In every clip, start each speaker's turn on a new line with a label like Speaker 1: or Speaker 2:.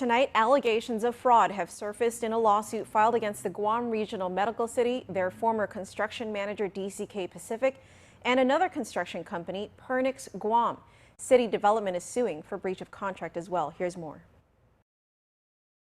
Speaker 1: tonight, allegations of fraud have surfaced in a lawsuit filed against the Guam Regional Medical City, their former construction manager DCK Pacific, and another construction company, Pernix Guam. City Development is suing for breach of contract as well. Here's more.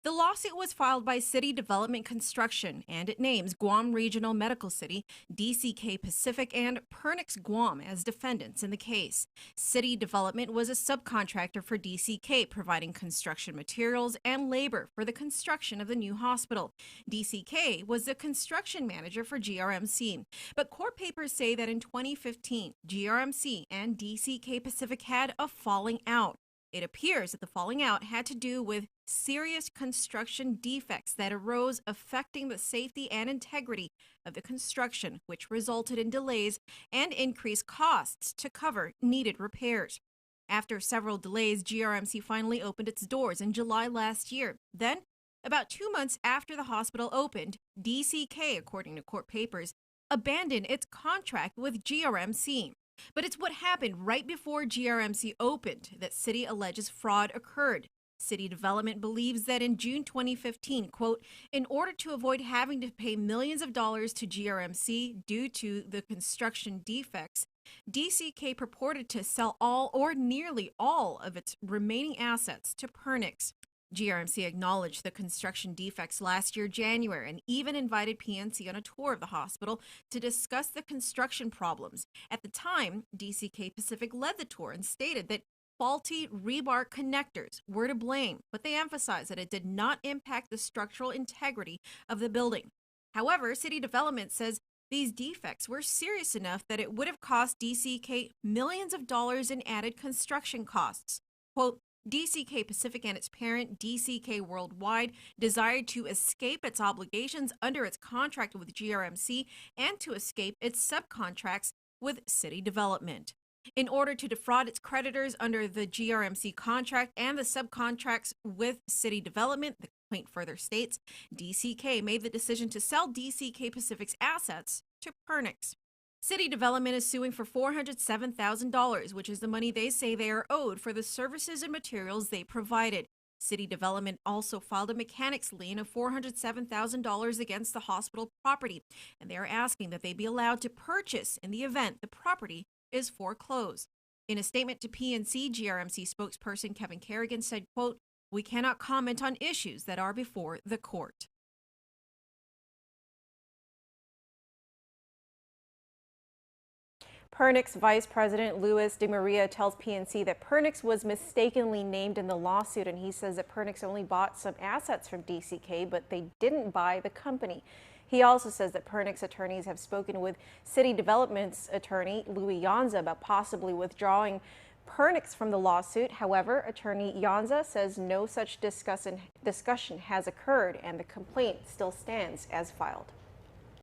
Speaker 2: The lawsuit was filed by City Development Construction, and it names Guam Regional Medical City, DCK Pacific, and Pernix Guam as defendants in the case. City Development was a subcontractor for DCK, providing construction materials and labor for the construction of the new hospital. DCK was the construction manager for GRMC. But court papers say that in 2015, GRMC and DCK Pacific had a falling out. It appears that the falling out had to do with serious construction defects that arose affecting the safety and integrity of the construction, which resulted in delays and increased costs to cover needed repairs. After several delays, GRMC finally opened its doors in July last year. Then, about 2 months after the hospital opened, DCK, according to court papers, abandoned its contract with GRMC. But it's what happened right before GRMC opened that City alleges fraud occurred. City Development believes that in June 2015, quote, in order to avoid having to pay millions of dollars to GRMC due to the construction defects, DCK purported to sell all or nearly all of its remaining assets to Pernix. GRMC acknowledged the construction defects last year, January, and even invited PNC on a tour of the hospital to discuss the construction problems. At the time, DCK Pacific led the tour and stated that faulty rebar connectors were to blame, but they emphasized that it did not impact the structural integrity of the building. However, City Development says these defects were serious enough that it would have cost DCK millions of dollars in added construction costs. Quote, DCK Pacific and its parent, DCK Worldwide, desired to escape its obligations under its contract with GRMC and to escape its subcontracts with City Development. In order to defraud its creditors under the GRMC contract and the subcontracts with City Development, the complaint further states, DCK made the decision to sell DCK Pacific's assets to Pernix. City Development is suing for $407,000, which is the money they say they are owed for the services and materials they provided. City Development also filed a mechanics lien of $407,000 against the hospital property, and they are asking that they be allowed to purchase in the event the property is foreclosed. In a statement to PNC, GRMC spokesperson Kevin Kerrigan said, quote, we cannot comment on issues that are before the court.
Speaker 1: Pernix Vice President Luis De Maria tells PNC that Pernix was mistakenly named in the lawsuit, and he says that Pernix only bought some assets from DCK, but they didn't buy the company. He also says that Pernix attorneys have spoken with City Development's attorney, Louis Yanza, about possibly withdrawing Pernix from the lawsuit. However, attorney Yanza says no such discussion has occurred and the complaint still stands as filed.